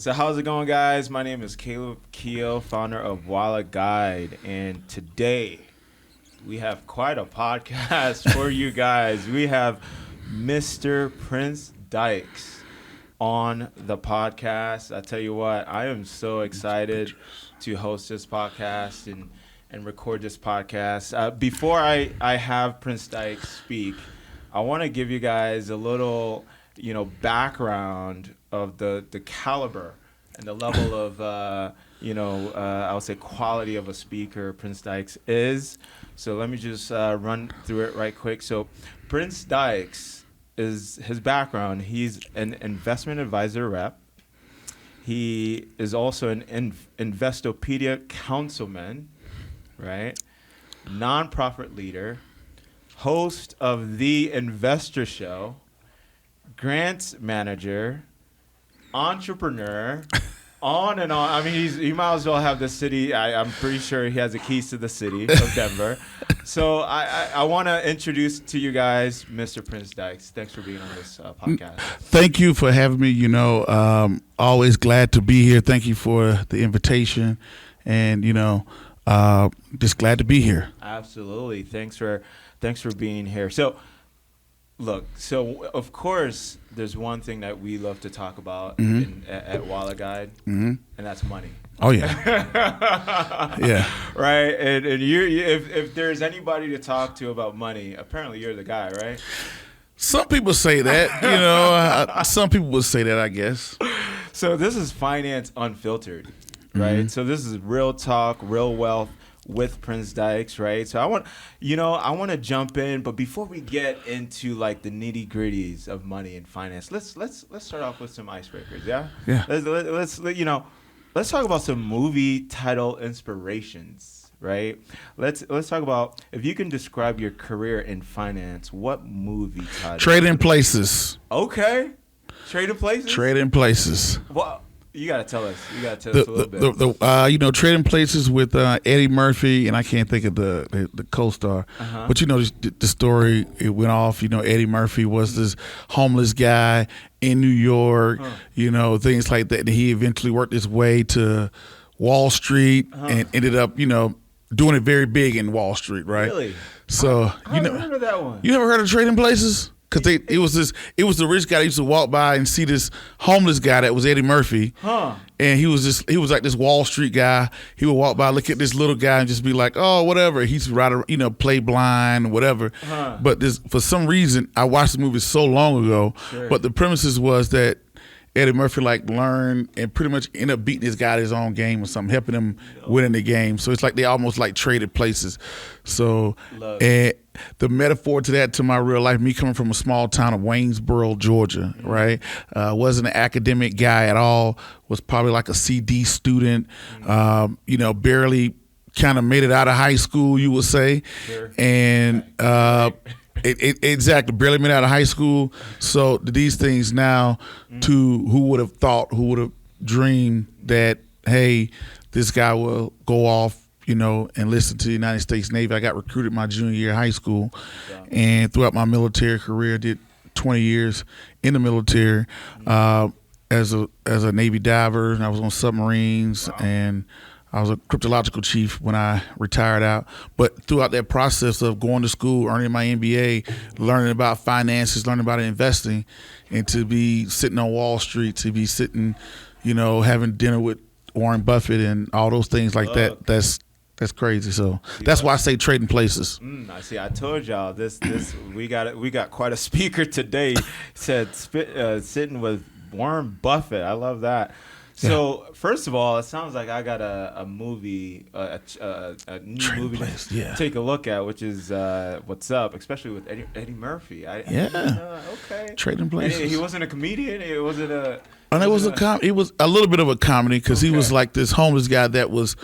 So how's it going, guys? My name is Kioh, founder of WalletGyde, and today we have quite a podcast for you guys. We have Mr. Prince Dykes on the podcast. I tell you what, I am so excited to host this podcast and record this podcast. Before I have Prince Dykes speak, I want to give you guys a little, background of the caliber and the level of, I would say quality of a speaker Prince Dykes is. So let me just run through it right quick. So Prince Dykes is his background. He's an investment advisor rep. He is also an Investopedia councilman, right? Nonprofit leader, host of The Investor Show, grants manager, entrepreneur, on and on. I mean, he might as well have the city. I'm pretty sure he has the keys to the city of Denver. So I want to introduce to you guys Mr. Prince Dykes. Thanks for being on this podcast. Thank you for having me. Always glad to be here. Thank you for the invitation, and just glad to be here. Absolutely. Thanks for being here. So, look, of course, there's one thing that we love to talk about at WalletGyde, and that's money. Oh, yeah. Yeah. Right? And you, if there's anybody to talk to about money, apparently you're the guy, right? Some people say that, some people would say that, I guess. So this is Finance Unfiltered, right? So this is real talk, real wealth with Prince Dykes, right? So I want to jump in, but before we get into like the nitty gritties of money and finance, let's start off with some icebreakers, yeah. Yeah. Let's talk about some movie title inspirations, right? Let's talk about, if you can describe your career in finance, what movie title? Trading Places. Okay, Trading Places. Trading Places. Well, you gotta tell us. You gotta tell us a little bit. Trading Places with Eddie Murphy, and I can't think of the co-star, but the story, it went off. Eddie Murphy was this homeless guy in New York. Things like that. And he eventually worked his way to Wall Street and ended up, doing it very big in Wall Street, right? Really? So I never heard of that one. You never heard of Trading Places? Because it was the rich guy that used to walk by and see this homeless guy that was Eddie Murphy, and he was like this Wall Street guy. He would walk by, look at this little guy, and just be like, "Oh, whatever." He's play blind, whatever. But for some reason, I watched the movie so long ago. Sure. But the premises was that Eddie Murphy learned and pretty much ended up beating this guy at his own game or something, helping him winning the game. So it's like they almost like traded places. So and the metaphor to that, to my real life, me coming from a small town of Waynesboro, Georgia, right? Wasn't an academic guy at all. Was probably like a CD student. Barely kind of made it out of high school, you would say. Sure. And exactly, barely made it out of high school. So these things now, to who would have dreamed that, hey, this guy will go off, and listen to the United States Navy. I got recruited my junior year of high school, and throughout my military career, did 20 years in the military as a Navy diver, and I was on submarines, and I was a cryptological chief when I retired out. But throughout that process of going to school, earning my MBA, learning about finances, learning about investing, and to be sitting on Wall Street, to be sitting, having dinner with Warren Buffett and all those things like that, that's crazy. So that's why I say Trading Places. I see. I told y'all this. We got quite a speaker today. Said sitting with Warren Buffett. I love that. So first of all, it sounds like I got a movie, a new Trading movie Place, to take a look at, which is What's Up, especially with Eddie Murphy. Okay. Trading Places. And he wasn't a comedian. It wasn't a. And it was it was a little bit of a comedy because he was like this homeless guy that was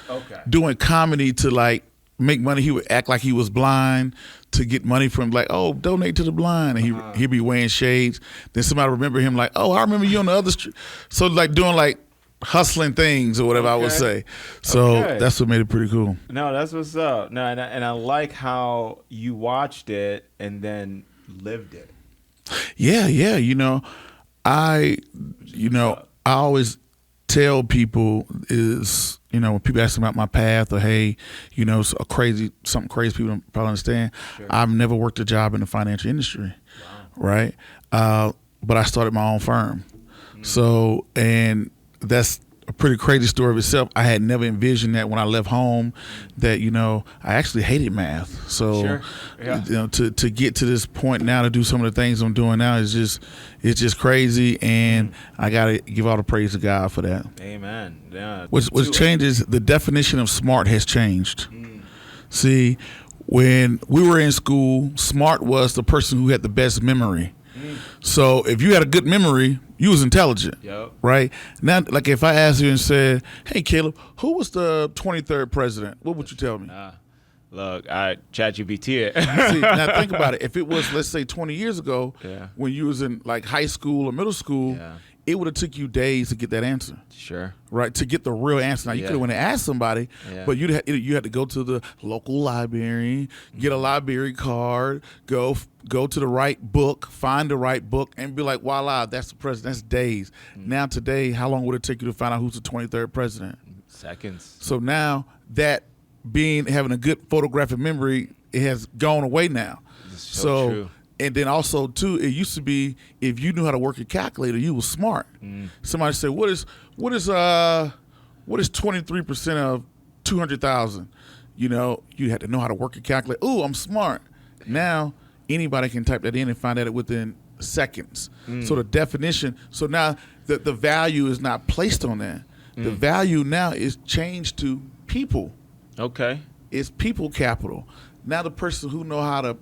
doing comedy to like make money. He would act like he was blind to get money from donate to the blind, and he'd be wearing shades. Then somebody remember him like, oh, I remember you on the other street. So like doing like hustling things or whatever I would say. So that's what made it pretty cool. No, that's what's up. No, and I like how you watched it and then lived it. Yeah. I always tell people is, when people ask me about my path or, hey, something crazy people don't probably understand. Sure. I've never worked a job in the financial industry, right? But I started my own firm. So, and that's a pretty crazy story of itself. I had never envisioned that when I left home that, I actually hated math. So, to get to this point now to do some of the things I'm doing now it's just crazy. And I got to give all the praise to God for that. Amen. Yeah. What's changed is the definition of smart has changed. See, when we were in school, smart was the person who had the best memory. So if you had a good memory, you was intelligent, right? Now, like if I asked you and said, hey, Caleb, who was the 23rd president? What would you tell me? Look, I ChatGPT it. See, now think about it. If it was, let's say, 20 years ago, when you was in like high school or middle school, it would have took you days to get that answer. Sure. Right, to get the real answer. Now, you could have went and asked somebody, but you had to go to the local library, get a library card, go to the right book, find the right book, and be like, voila, that's the president. That's days. Now, today, how long would it take you to find out who's the 23rd president? Seconds. So now that having a good photographic memory, it has gone away now. So true. And then also, too, it used to be if you knew how to work a calculator, you was smart. Somebody said, what is 23% of 200,000? You had to know how to work a calculator. Ooh, I'm smart. Now, anybody can type that in and find out within seconds. So the definition, so now the value is not placed on that. The value now is changed to people. Okay. It's people capital. Now the person who know how to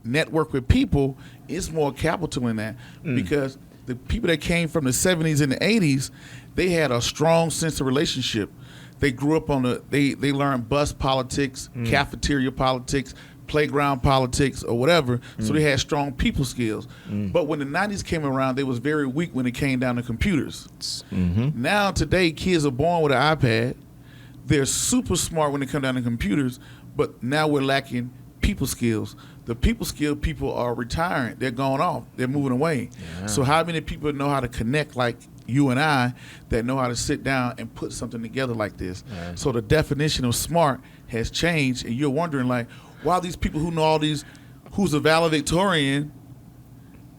network with people is more capital in that because the people that came from the 70s and the 80s, they had a strong sense of relationship. They grew up they learned bus politics, cafeteria politics, playground politics or whatever, so they had strong people skills. But when the 90s came around, they was very weak when it came down to computers. Now today, kids are born with an iPad. They're super smart when it comes down to computers, but now we're lacking people skills. The people skill people are retiring. They're going off. They're moving away. So how many people know how to connect like you and I that know how to sit down and put something together like this? So the definition of smart has changed, and you're wondering like, why these people who know all these, who's a valedictorian,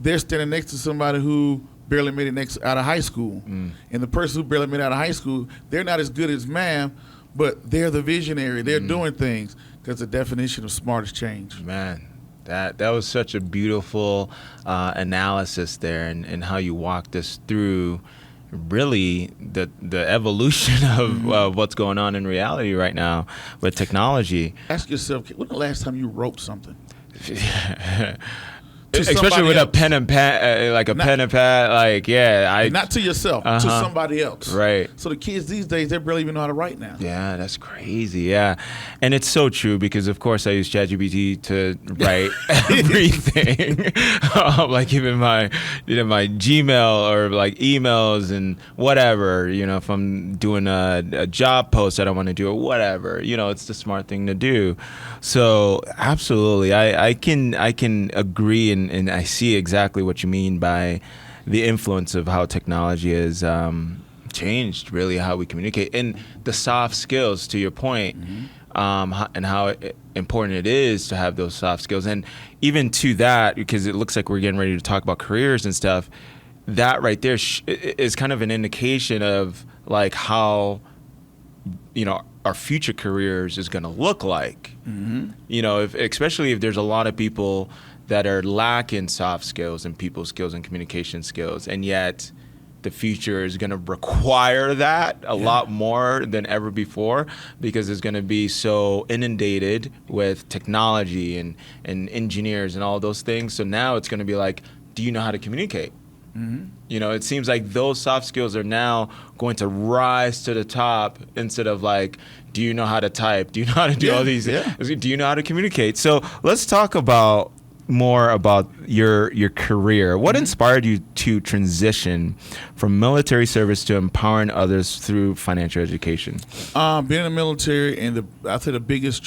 they're standing next to somebody who barely made it out of high school. And the person who barely made it out of high school, they're not as good as math, but they're the visionary. They're doing things because the definition of smart has changed. Man, that was such a beautiful analysis there, and how you walked us through really the evolution of what's going on in reality right now with technology. Ask yourself, when the last time you wrote something? Especially with a pen and pad, not to yourself, to somebody else. Right. So the kids these days, they barely even know how to write now. Yeah, that's crazy. Yeah, and it's so true because of course I use ChatGPT to write everything, like even my Gmail or like emails and whatever. If I'm doing a job post that I want to do or whatever, it's the smart thing to do. So absolutely, I can agree and I see exactly what you mean by the influence of how technology has changed really how we communicate and the soft skills, to your point, and how important it is to have those soft skills. And even to that, because it looks like we're getting ready to talk about careers and stuff, that right there is kind of an indication of like how our future careers is going to look like. Especially if there's a lot of people that are lacking soft skills and people skills and communication skills, and yet the future is going to require that a lot more than ever before because it's going to be so inundated with technology and engineers and all those things. So now it's going to be like, do you know how to communicate? It seems like those soft skills are now going to rise to the top instead of like, do you know how to type? Do you know how to do all these? Do you know how to communicate? So let's talk more about your career. What inspired you to transition from military service to empowering others through financial education? Being in the military, and I'd say the biggest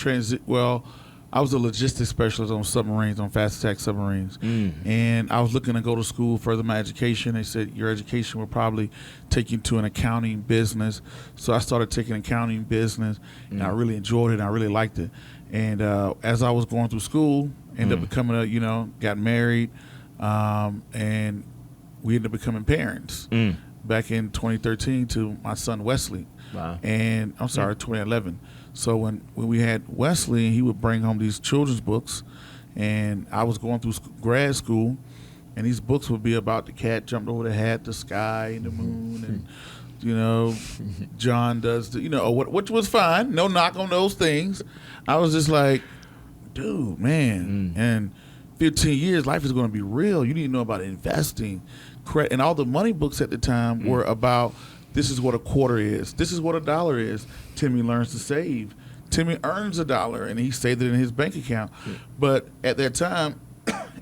I was a logistics specialist on submarines, on fast attack submarines. And I was looking to go to school, further my education. They said your education will probably take you to an accounting business. So I started taking accounting business, and I really enjoyed it. And I really liked it. And as I was going through school, ended up becoming got married, and we ended up becoming parents back in 2013 to my son Wesley. Wow. And I'm sorry, 2011. So when we had Wesley, he would bring home these children's books, and I was going through grad school, and these books would be about the cat jumped over the hat, the sky, and the moon, and John does which was fine. No knock on those things. I was just like, dude, man, and 15 years, life is going to be real. You need to know about investing, and all the money books at the time were about. This is what a quarter is. This is what $1 is. Timmy learns to save. Timmy earns $1, and he saved it in his bank account. But at that time,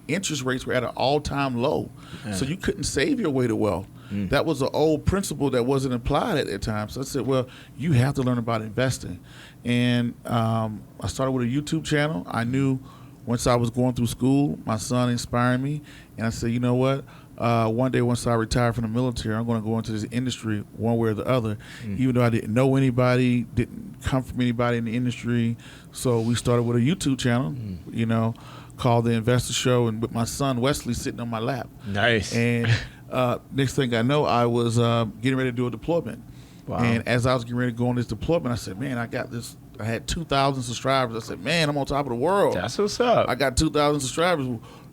interest rates were at an all-time low. So you couldn't save your way to wealth. That was an old principle that wasn't applied at that time. So I said, well, you have to learn about investing. And I started with a YouTube channel. I knew once I was going through school, my son inspired me. And I said, you know what? One day once I retire from the military, I'm going to go into this industry one way or the other, even though I didn't know anybody, didn't come from anybody in the industry. So we started with a YouTube channel, called The Investor Show, and with my son Wesley sitting on my lap. Nice. And next thing I know, I was getting ready to do a deployment. Wow. And as I was getting ready to go on this deployment, I said, man, I got this. I had 2,000 subscribers. I said, man, I'm on top of the world. That's what's up. I got 2,000 subscribers.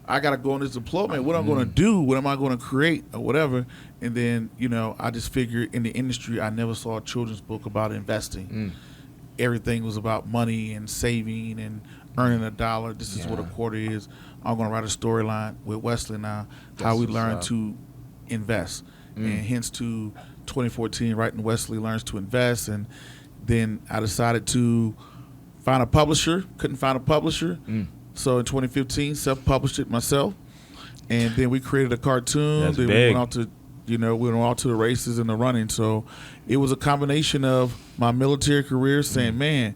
I got to go on this deployment. What I'm going to do? What am I going to create or whatever? And then, I just figured in the industry, I never saw a children's book about investing. Everything was about money and saving and earning $1. This is what a quarter is. I'm going to write a storyline with Wesley now, how we learn to invest. And hence to 2014, writing Wesley Learns to Invest. And then I decided to find a publisher. Couldn't find a publisher. So in 2015, self-published it myself, and then we created a cartoon. That's then big. we went out to, we went out to the races and the running. So it was a combination of my military career, saying, "Man,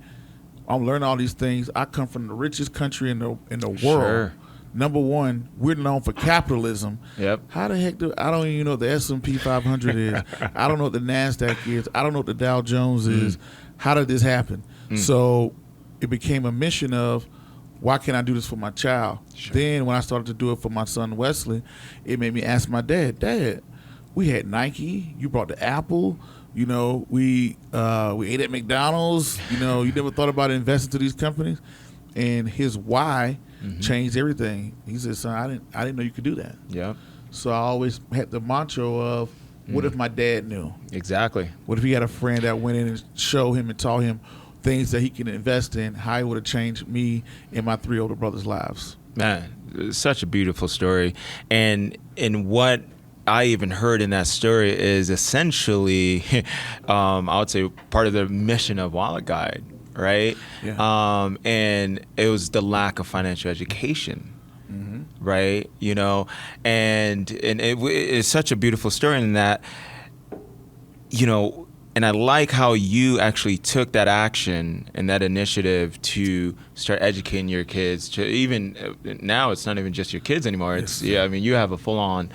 I'm learning all these things. I come from the richest country in the world. Sure. Number one, we're known for capitalism. Yep. How the heck I don't even know what the S&P 500 is. I don't know what the NASDAQ is. I don't know what the Dow Jones is. How did this happen? So it became a mission of, why can't I do this for my child? Sure. Then when I started to do it for my son Wesley, it made me ask my dad, we had Nike, you brought the Apple, we ate at McDonald's, you never thought about investing to these companies? And his why changed everything. He said, son, I didn't know you could do that. Yeah. So I always had the mantra of, what if my dad knew? Exactly. What if he had a friend that went in and showed him and taught him things that he can invest in, how it would have changed me and my 3 older brothers' lives. Man, such a beautiful story. And what I even heard in that story is essentially, I would say, part of the mission of WalletGyde, right? Yeah. And it was the lack of financial education. Right, and it's such a beautiful story in that, and I like how you actually took that action and that initiative to start educating your kids. To even now, it's not even just your kids anymore. It's you have a full-on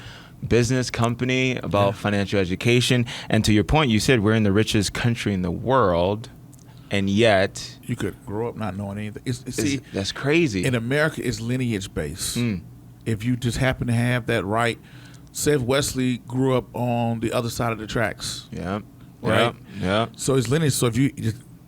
business company about financial education. And to your point, you said we're in the richest country in the world, and yet you could grow up not knowing anything. See, that's crazy. In America, it's lineage based. If you just happen to have that right, say if Wesley grew up on the other side of the tracks. Yeah. Right? Yeah. So it's lineage. So if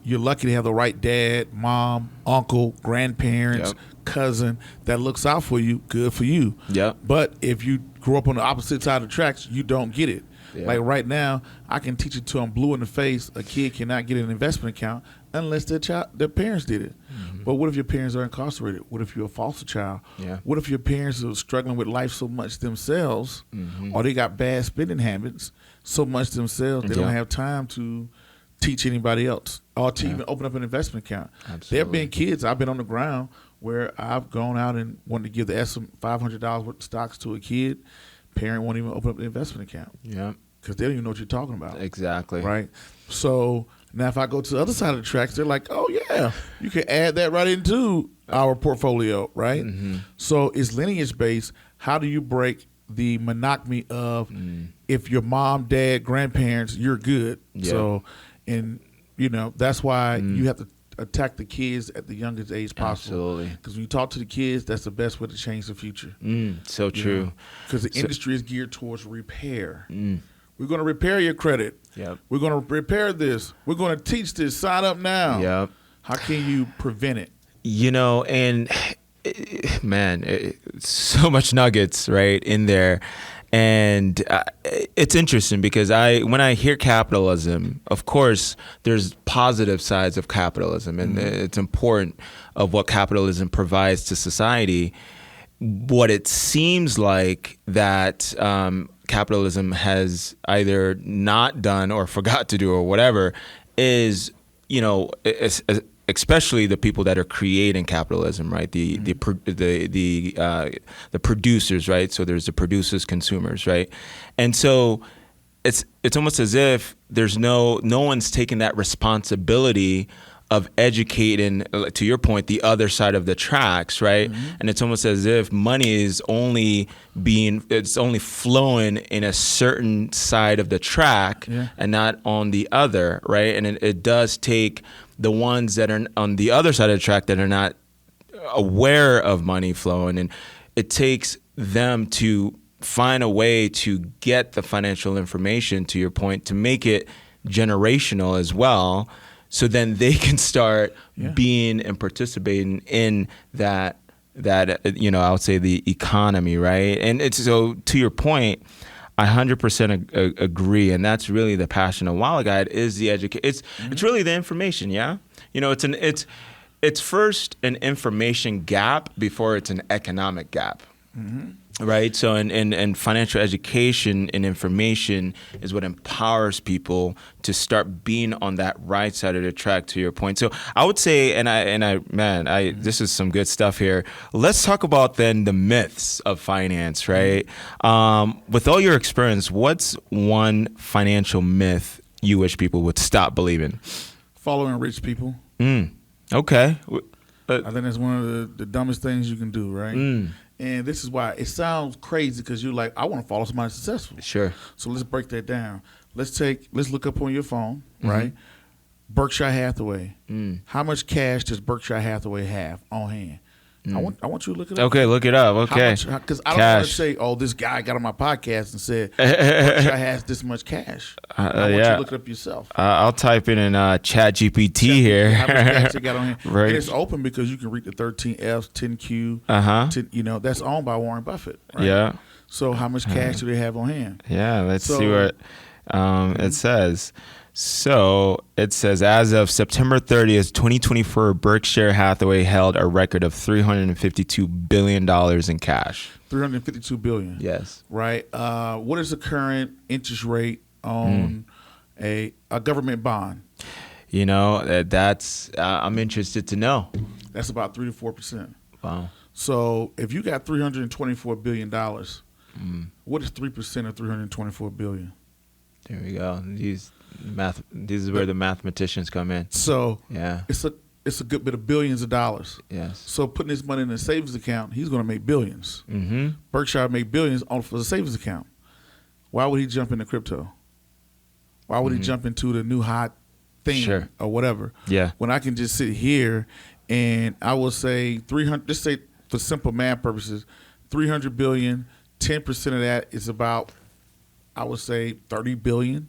you're lucky to have the right dad, mom, uncle, grandparents, cousin that looks out for you, good for you. Yeah. But if you grow up on the opposite side of the tracks, you don't get it. Yeah. Like right now, I can teach it to them blue in the face. A kid cannot get an investment account unless their parents did it. But what if your parents are incarcerated? What if you're a foster child? Yeah. What if your parents are struggling with life so much themselves, or they got bad spending habits so much themselves they don't have time to teach anybody else or to even open up an investment account? Absolutely. There have been kids, I've been on the ground where I've gone out and wanted to give the $500 worth of stocks to a kid. Parent won't even open up the investment account. Yeah. Because they don't even know what you're talking about. Exactly. Right? So now if I go to the other side of the tracks, they're like, oh, yeah, you can add that right into our portfolio, right? So it's lineage based. How do you break the monotony of if your mom, dad, grandparents, you're good. So, and that's why you have to attack the kids at the youngest age possible. Absolutely. Because when you talk to the kids, that's the best way to change the future. So true. Because the industry is geared towards repair. We're going to repair your credit. Yep. We're going to repair this. We're going to teach this. Sign up now. Yep. How can you prevent it? And man, so much nuggets right in there. And it's interesting because when I hear capitalism, of course, there's positive sides of capitalism, and it's important of what capitalism provides to society. What it seems like that capitalism has either not done or forgot to do or whatever is, especially the people that are creating capitalism, right? The producers, right? So there's the producers, consumers, right? And so it's almost as if there's no one's taking that responsibility of educating, to your point, the other side of the tracks, right? And it's almost as if money is only flowing in a certain side of the track and not on the other, right? And it does take the ones that are on the other side of the track that are not aware of money flowing, and it takes them to find a way to get the financial information, to your point, to make it generational as well, so then they can start being and participating in that I would say the economy, right? And it's so to your point, I 100% agree, and that's really the passion of WalletGyde is the education. It's really the information, It's first an information gap before it's an economic gap. Right? So in financial education and information is what empowers people to start being on that right side of the track, to your point. So I would say, this is some good stuff here. Let's talk about then the myths of finance, right? With all your experience, what's one financial myth you wish people would stop believing? Following rich people. Okay. I think that's one of the dumbest things you can do, right? And this is why it sounds crazy, because you're like, I want to follow somebody successful. Sure. So let's break that down. Let's look up on your phone, right? Berkshire Hathaway. How much cash does Berkshire Hathaway have on hand? I want you to look it up. Okay, look it up. Okay. Because I don't want to say, oh, this guy got on my podcast and said Berkshire has this much cash. I want you to look it up yourself. I'll type in Chat GPT here. How much cash they got on hand. Right. And it's open because you can read the 13Fs, 10Q. That's owned by Warren Buffett. Right? Yeah. So how much cash do they have on hand? Yeah, let's see what it says. So it says, as of September 30th, 2024, Berkshire Hathaway held a record of $352 billion in cash. $352 billion. Yes. Right. What is the current interest rate on a government bond? That's I'm interested to know. That's about 3 to 4%. Wow. So if you got $324 billion, what is 3% of $324 billion? There we go. These is where the mathematicians come in. So yeah, it's a good bit of billions of dollars. Yes. So putting this money in a savings account, he's going to make billions. Mm-hmm. Berkshire made billions for the savings account. Why would he jump into crypto? Why would he jump into the new hot thing or whatever? Yeah. When I can just sit here and I will say 300. Just say for simple math purposes, 300 billion. 10% of that is about, I would say, 30 billion.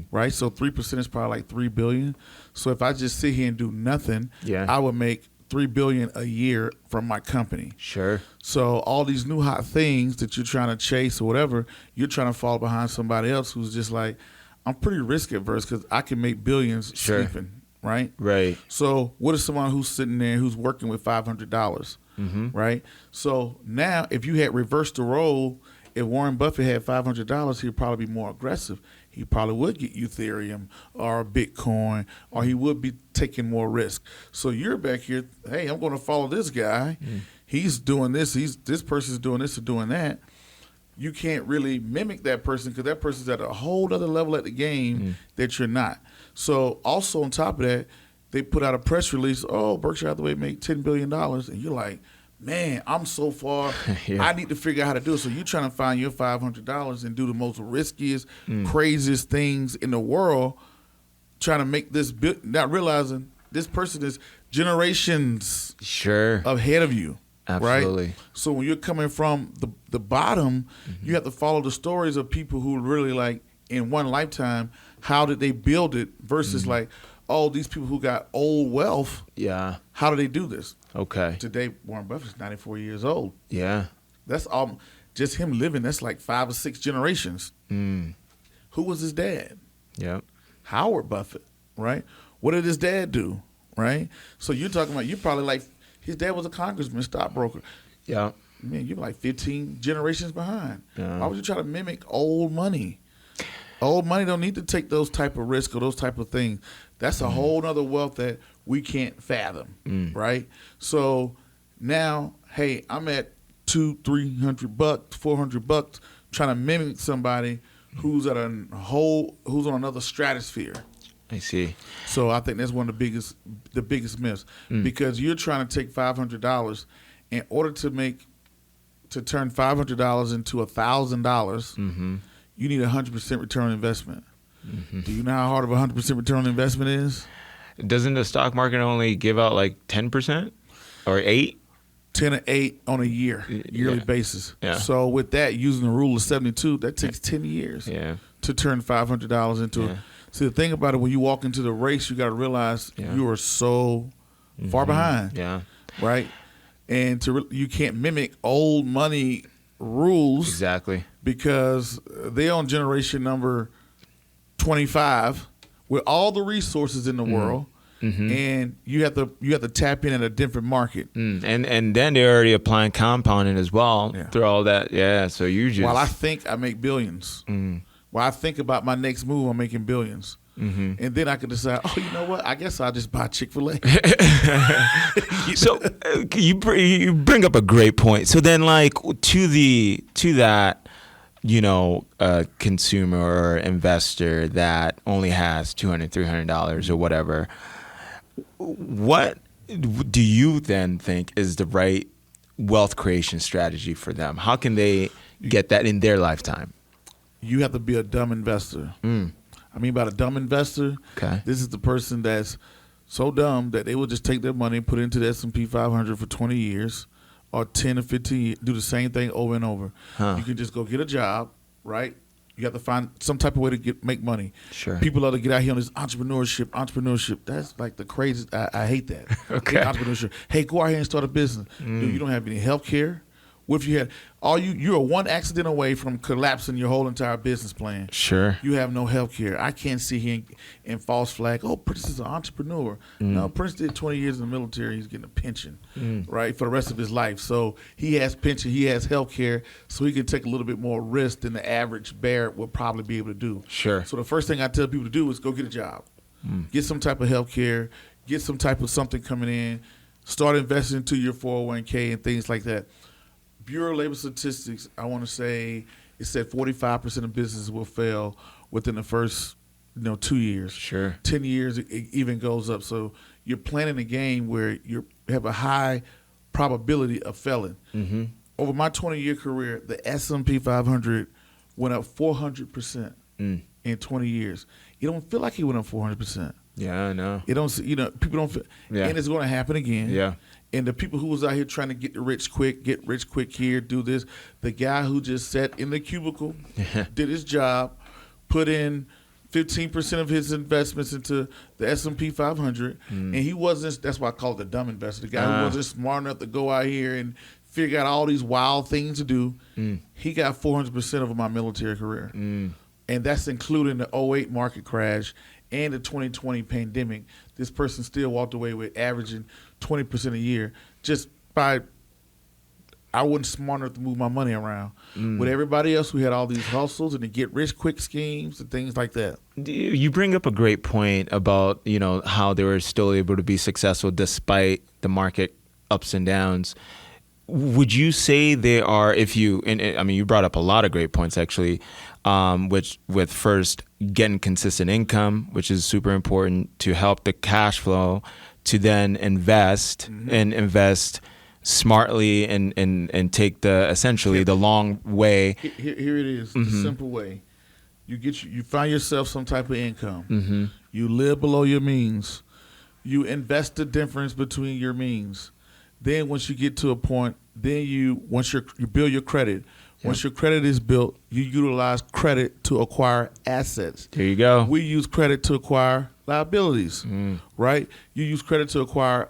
Right, so 3% is probably like 3 billion. So if I just sit here and do nothing, I would make 3 billion a year from my company. Sure. So all these new hot things that you're trying to chase or whatever, you're trying to fall behind somebody else who's just like, I'm pretty risk adverse because I can make billions sleeping. Right. Right. So what is someone who's sitting there who's working with $500? Right. So now if you had reversed the role, if Warren Buffett had $500, he'd probably be more aggressive. He probably would get Ethereum or Bitcoin, or he would be taking more risk. So you're back here, hey, I'm going to follow this guy. He's doing this. This person's doing this or doing that. You can't really mimic that person because that person's at a whole other level at the game that you're not. So also on top of that, they put out a press release, oh, Berkshire Hathaway made $10 billion. And you're like, man, I'm so far. Yeah. I need to figure out how to do it. So you're trying to find your $500 and do the most riskiest, craziest things in the world, trying to make this, not realizing this person is generations ahead of you. Absolutely. Right? So when you're coming from the bottom, you have to follow the stories of people who really like in one lifetime, how did they build it versus like, oh, these people who got old wealth. Yeah. How do they do this? Okay. Today, Warren Buffett's 94 years old. Yeah. That's just him living. That's like 5 or 6 generations. Who was his dad? Yeah. Howard Buffett, right? What did his dad do, right? So you're talking about, you're probably like, his dad was a congressman, stockbroker. Yeah. Man, you're like 15 generations behind. Yeah. Why would you try to mimic old money? Old money don't need to take those type of risks or those type of things. That's a whole nother wealth that we can't fathom, right? So now, hey, I'm at $200-300, $400, trying to mimic somebody who's at who's on another stratosphere. I see. So I think that's one of the biggest myths, because you're trying to take $500 in order to turn $500 into $1,000. You need 100% return on investment. Do you know how hard of 100% return on investment is? Doesn't the stock market only give out like 10% or 8%? 10 or 8 on a yearly basis. Yeah. So with that, using the rule of 72, that takes 10 years to turn $500 into See, the thing about it, when you walk into the race, you got to realize you are so far behind. Yeah. Right? And you can't mimic old money rules. Exactly. Because they're on generation number 25 with all the resources in the world. And you have to tap in at a different market. And then they're already applying compounding as well through all that. Yeah. So you just. While I think I make billions. While I think about my next move, I'm making billions. And then I could decide, oh, you know what? I guess I'll just buy Chick-fil-A. So you bring up a great point. So then, like, to that, consumer or investor that only has $200-300 or whatever, what do you then think is the right wealth creation strategy for them? How can they get that in their lifetime? You have to be a dumb investor. I mean by a dumb investor, this is the person that's so dumb that they will just take their money and put it into the S&P 500 for 20 years or 10 or 15 years, do the same thing over and over. You can just go get a job, right? You have to find some type of way to make money. Sure. People love to get out here on this entrepreneurship. That's like the craziest. I hate that. Entrepreneurship. Hey, go out here and start a business. Dude, you don't have any health care. What if you had you're one accident away from collapsing your whole entire business plan? Sure. You have no health care. I can't sit here and false flag, oh, Prince is an entrepreneur. No, Prince did 20 years in the military. He's getting a pension, right, for the rest of his life. So he has pension, he has health care, so he can take a little bit more risk than the average bear would probably be able to do. Sure. So the first thing I tell people to do is go get a job. Get some type of health care, get some type of something coming in, start investing into your 401k and things like that. Bureau of Labor Statistics, I want to say it said 45% of businesses will fail within the first 2 years. Sure. 10 years, it even goes up. So you're planning a game where you have a high probability of failing. Over my 20-year career, the S&P 500 went up 400% in 20 years. You don't feel like it went up 400%. Yeah, I know. It don't. People don't feel. And it's going to happen again. Yeah. And the people who was out here trying to get rich quick here, do this. The guy who just sat in the cubicle, did his job, put in 15% of his investments into the S&P 500, and he wasn't. That's why I call it the dumb investor. The guy who wasn't smart enough to go out here and figure out all these wild things to do. He got 400% over my military career, and that's including the 2008 market crash and the 2020 pandemic. This person still walked away with averaging 20% a year just by, I wasn't smart enough to move my money around. With everybody else who had all these hustles and the get rich quick schemes and things like that. You bring up a great point about, how they were still able to be successful despite the market ups and downs. would you say there are, if you, and I mean, you brought up a lot of great points actually, which with first getting consistent income, which is super important to help the cash flow, to then invest and invest smartly and take the essentially the long way. Here it is, the simple way. You find yourself some type of income. You live below your means. You invest the difference between your means. Then once you get to a point, then you build your credit. Once your credit is built, you utilize credit to acquire assets. There you go. We use credit to acquire liabilities, right? You use credit to acquire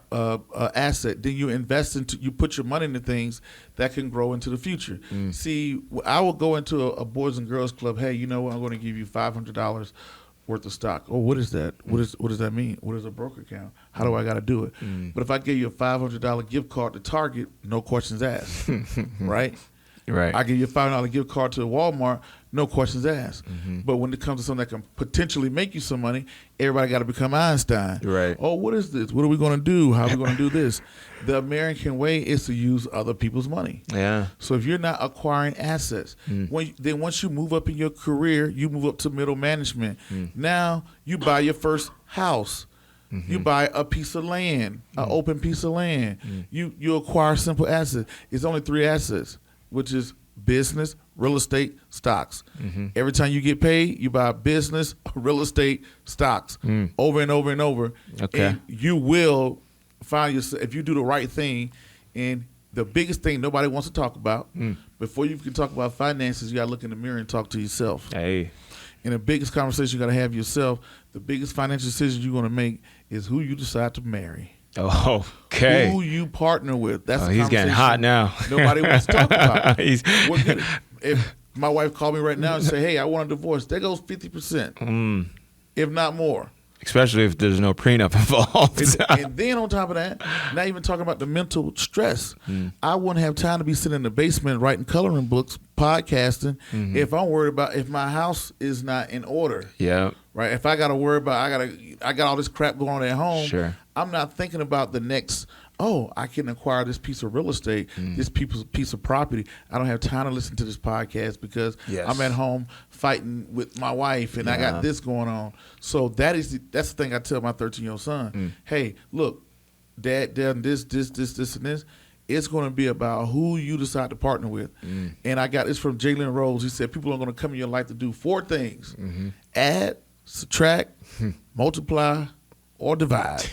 asset. Then you invest you put your money into things that can grow into the future. See, I will go into a boys and girls club. Hey, you know what? I'm going to give you $500 worth of stock. Oh, what is that? What does that mean? What is a broker account? How do I got to do it? But if I give you a $500 gift card to Target, no questions asked, right? Right. I give you a $500 gift card to Walmart, no questions asked. But when it comes to something that can potentially make you some money, everybody got to become Einstein. Right. Oh, what is this? What are we going to do? How are we going to do this? The American way is to use other people's money. Yeah. So if you're not acquiring assets, then once you move up in your career, you move up to middle management. Now you buy your first house. You buy a piece of land, an open piece of land. You acquire simple assets. It's only 3 assets, which is business, real estate, stocks. Every time you get paid, you buy business, real estate, stocks over and over and over. Okay. And you will find yourself, if you do the right thing, and the biggest thing nobody wants to talk about, before you can talk about finances, you got to look in the mirror and talk to yourself. Hey. And the biggest conversation you got to have yourself, the biggest financial decision you're going to make is who you decide to marry. Oh, okay. Who you partner with. That's the he's getting hot now. Nobody wants to talk about. If my wife called me right now and say, hey, I want a divorce, there goes 50%, if not more. Especially if there's no prenup involved. And then on top of that, not even talking about the mental stress. I wouldn't have time to be sitting in the basement writing coloring books, podcasting, if I'm worried about if my house is not in order. Yeah. Right. If I got to worry about I got all this crap going on at home. Sure. I'm not thinking about the next. Oh, I can acquire this piece of real estate, this piece of property. I don't have time to listen to this podcast because I'm at home fighting with my wife and I got this going on. So that's the thing I tell my 13-year-old son. Hey, look, Dad, this, and this. It's going to be about who you decide to partner with. And I got this from Jalen Rose. He said people are going to come in your life to do 4 things: add, subtract, multiply, or divide.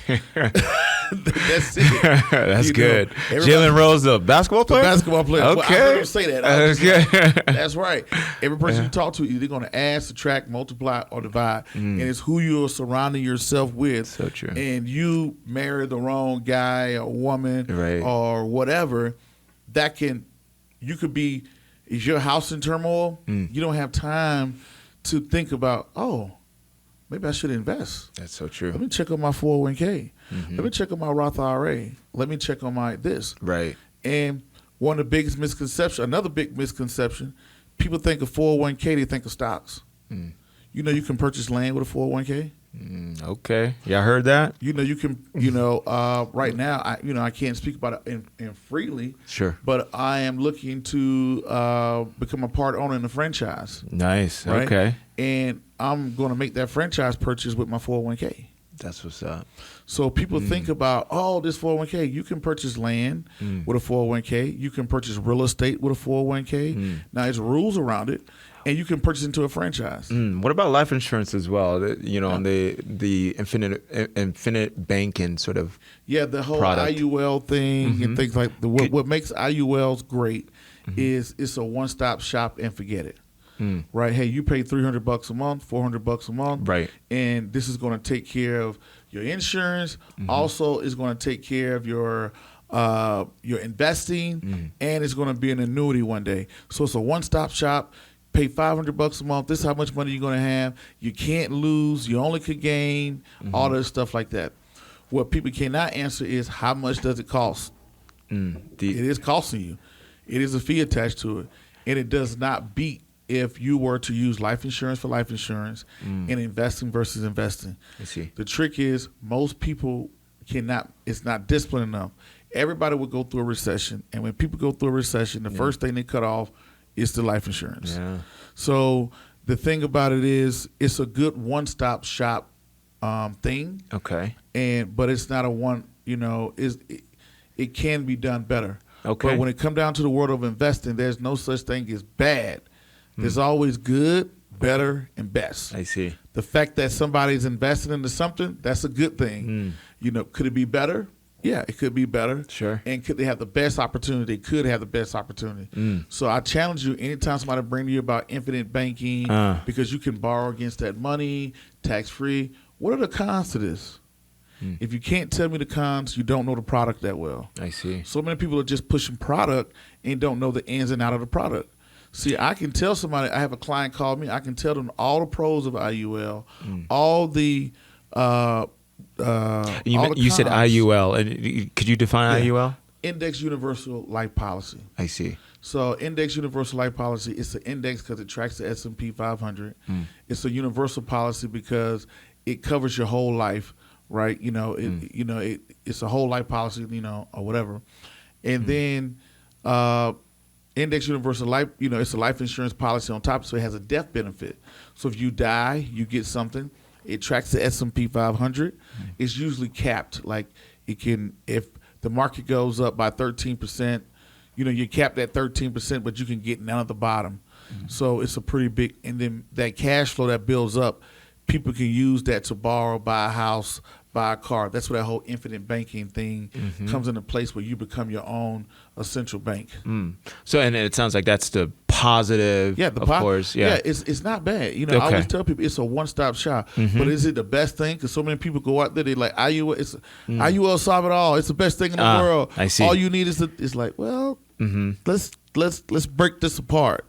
That's it. That's good. Jalen Rose, the basketball player? The basketball player. Okay. Well, I heard him say that. That's right. Every person you talk to, either going to add, subtract, multiply, or divide. And it's who you're surrounding yourself with. So true. And you marry the wrong guy or woman or whatever, you could be, is your house in turmoil? You don't have time to think about, maybe I should invest. That's so true. Let me check on my 401k. Let me check on my Roth IRA. Let me check on my this. Right. And one of the biggest misconceptions, another big misconception, people think of 401k, they think of stocks. You know you can purchase land with a 401k? Okay. Y'all heard that? You know you can, right now, I can't speak about it in freely. Sure. But I am looking to become a part owner in the franchise. Nice. Right? Okay. And I'm going to make that franchise purchase with my 401k. That's what's up. So people think about, this 401k. You can purchase land with a 401k. You can purchase real estate with a 401k. Now, there's rules around it, and you can purchase into a franchise. What about life insurance as well? On the infinite banking sort of the whole product. IUL thing and things like that. What makes IULs great is it's a one-stop shop and forget it. Right? Hey, you pay $300 a month, $400 a month, right? And this is going to take care of your insurance. Also, is going to take care of your investing, and it's going to be an annuity one day. So it's a one-stop shop. Pay $500 a month. This is how much money you're going to have. You can't lose. You only could gain. All this stuff like that. What people cannot answer is how much does it cost? It is costing you. It is a fee attached to it, and it does not beat if you were to use life insurance for life insurance and investing versus investing. I see. The trick is most people cannot, it's not disciplined enough. everybody would go through a recession. And when people go through a recession, the first thing they cut off is the life insurance. Yeah. So the thing about it is it's a good one-stop shop thing. Okay. But it's not a one, it can be done better. Okay. But when it comes down to the world of investing, there's no such thing as bad. There's always good, better, and best. I see. The fact that somebody's investing into something, that's a good thing. Could it be better? Yeah, it could be better. Sure. And could they have the best opportunity? They could have the best opportunity. So I challenge you, anytime somebody bring to you about infinite banking, because you can borrow against that money, tax-free, what are the cons to this? If you can't tell me the cons, you don't know the product that well. I see. So many people are just pushing product and don't know the ins and out of the product. See, I can tell somebody, I have a client call me, I can tell them all the pros of IUL, all the you said IUL, and could you define IUL? Index Universal Life Policy. I see. So Index Universal Life Policy, it's an index because it tracks the S&P 500. It's a universal policy because it covers your whole life, right? It's a whole life policy, or whatever. And then Index Universal Life, it's a life insurance policy on top, so it has a death benefit. So if you die, you get something. It tracks the S&P 500. It's usually capped. Like it can, if the market goes up by 13%, you're capped at 13%, but you can get none at the bottom. So it's a pretty big, and then that cash flow that builds up, people can use that to borrow, buy a house, buy a car. That's where that whole infinite banking thing comes into place, where you become your own central bank. So, and it sounds like that's the positive, of course. Yeah, it's not bad. I always tell people it's a one-stop shop. But is it the best thing? Because so many people go out there, they like, IUL, IUL solve it all. It's the best thing in the world. I see. All you need is it's like, well, let's break this apart,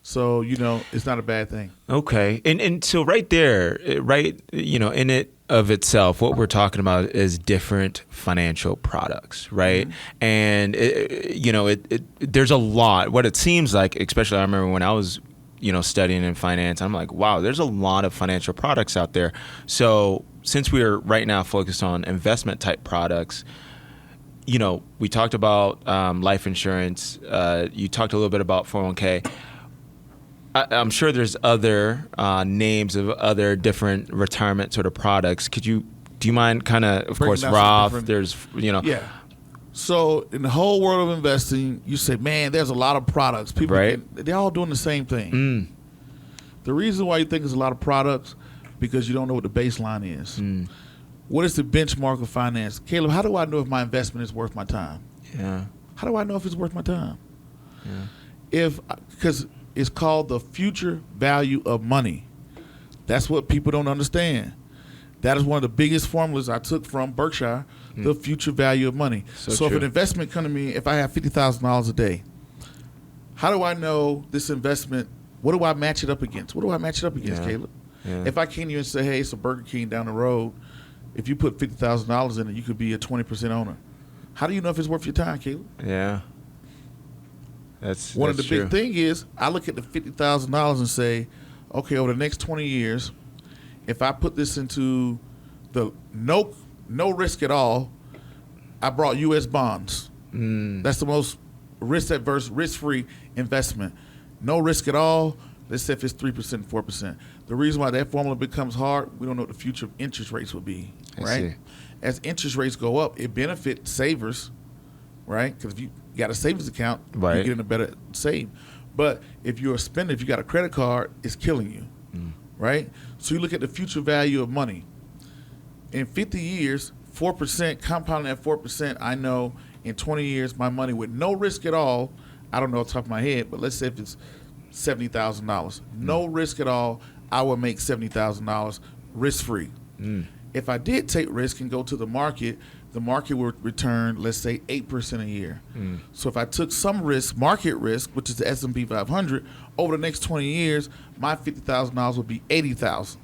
So, it's not a bad thing. Okay. And so right there, in it of itself, what we're talking about is different financial products, right? And, there's a lot. What it seems like, especially I remember when I was, studying in finance, I'm like, wow, there's a lot of financial products out there. So since we are right now focused on investment type products, we talked about life insurance. You talked a little bit about 401k. I'm sure there's other names of other different retirement sort of products. Do you mind of course, Roth, there's, Yeah. So in the whole world of investing, you say, man, there's a lot of products. People, they're all doing the same thing. The reason why you think there's a lot of products, because you don't know what the baseline is. What is the benchmark of finance? Caleb, how do I know if my investment is worth my time? Yeah. How do I know if it's worth my time? Yeah. Because it's called the future value of money. That's what people don't understand. That is one of the biggest formulas I took from Berkshire, the future value of money. So if an investment comes to me, if I have $50,000 a day, how do I know this investment, what do I match it up against? What do I match it up against, Caleb? Yeah. If I came to you and say, hey, it's a Burger King down the road, if you put $50,000 in it, you could be a 20% owner. How do you know if it's worth your time, Caleb? Yeah. That's one of the big thing is I look at the $50,000 and say, okay, over the next 20 years, if I put this into the no risk at all, I brought U.S. bonds. That's the most risk-averse, risk-free investment. No risk at all. Let's say if it's 3%, 4%. The reason why that formula becomes hard, we don't know what the future of interest rates will be, right? As interest rates go up, it benefits savers, right? Because if you got a savings account, you're getting a better save. But if you're a spender, if you got a credit card, it's killing you, right? So you look at the future value of money. In 50 years, 4%, compounding at 4%, I know in 20 years, my money with no risk at all, I don't know off the top of my head, but let's say if it's $70,000. No risk at all, I would make $70,000 risk-free. If I did take risk and go to the market would return, let's say, 8% a year. So if I took some risk, market risk, which is the S&P 500, over the next 20 years, my $50,000 would be $80,000.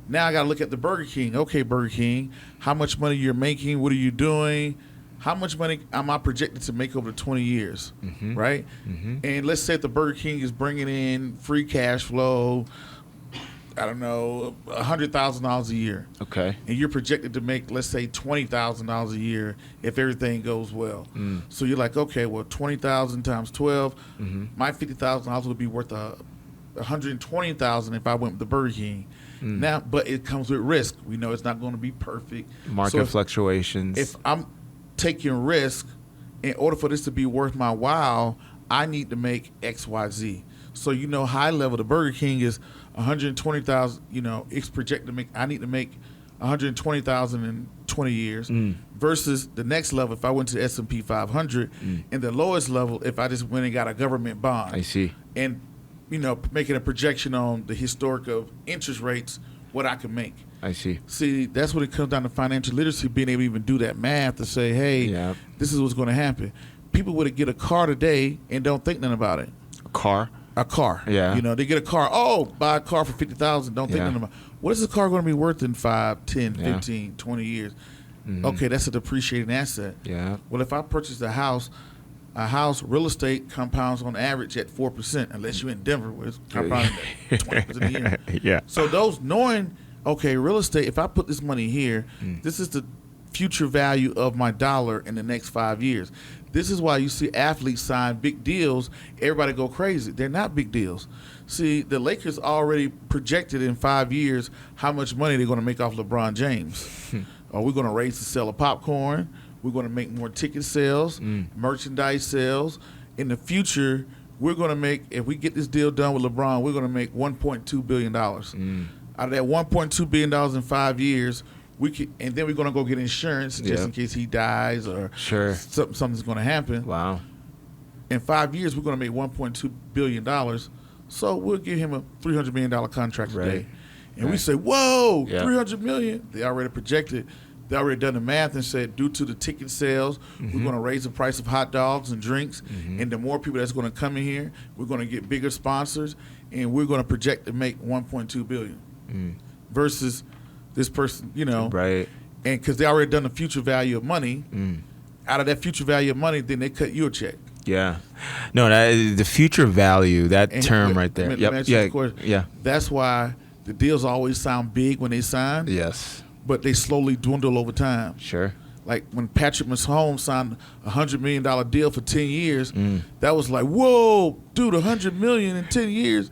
Now I got to look at the Burger King. Okay, Burger King, how much money you're making? What are you doing? How much money am I projected to make over 20 years, right? And let's say if the Burger King is bringing in free cash flow, I don't know, $100,000 a year. Okay. And you're projected to make, let's say, $20,000 a year if everything goes well. So you're like, okay, well, 20,000 times 12, my $50,000 would be worth $120,000 if I went with the Burger King. Now, but it comes with risk. We know it's not going to be perfect. Market fluctuations. If I'm taking risk, in order for this to be worth my while, I need to make X, Y, Z. So high level, the Burger King is 120,000. It's projected to make. I need to make 120,000 in 20 years. Versus the next level, if I went to the S&P 500, and the lowest level, if I just went and got a government bond. I see. And making a projection on the historic of interest rates, what I can make. I see. See, that's when it comes down to financial literacy, being able to even do that math to say, hey, this is what's going to happen. People would get a car today and don't think nothing about it. A car? A car. Yeah. They get a car. Oh, buy a car for $50,000. Don't think nothing about it. What is the car going to be worth in 5, 10, 15, 20 years? Okay, that's a depreciating asset. Yeah. Well, if I purchase a house, real estate compounds on average at 4%, unless you're in Denver, where it's compounding at 20% a year. Yeah. So those knowing, okay, real estate, if I put this money here, this is the future value of my dollar in the next 5 years. This is why you see athletes sign big deals. Everybody go crazy. They're not big deals. See, the Lakers already projected in 5 years how much money they're going to make off LeBron James. We're going to raise the sale of popcorn. We're going to make more ticket sales, merchandise sales. In the future, we're going to make, if we get this deal done with LeBron, we're going to make $1.2 billion. Out of that $1.2 billion in 5 years, and then we're going to go get insurance just in case he dies or something's going to happen. Wow. In 5 years, we're going to make $1.2 billion. So we'll give him a $300 million contract today. And we say, whoa, $300 million. They already projected. They already done the math and said, due to the ticket sales, we're going to raise the price of hot dogs and drinks. And the more people that's going to come in here, we're going to get bigger sponsors, and we're going to project to make $1.2 billion. Versus this person, Right. And because they already done the future value of money, out of that future value of money, then they cut you a check. Yeah. No, the future value, that term right there. Yeah. That's why the deals always sound big when they sign. Yes. But they slowly dwindle over time. Sure. Like when Patrick Mahomes signed a $100 million deal for 10 years, that was like, whoa, dude, $100 million in 10 years.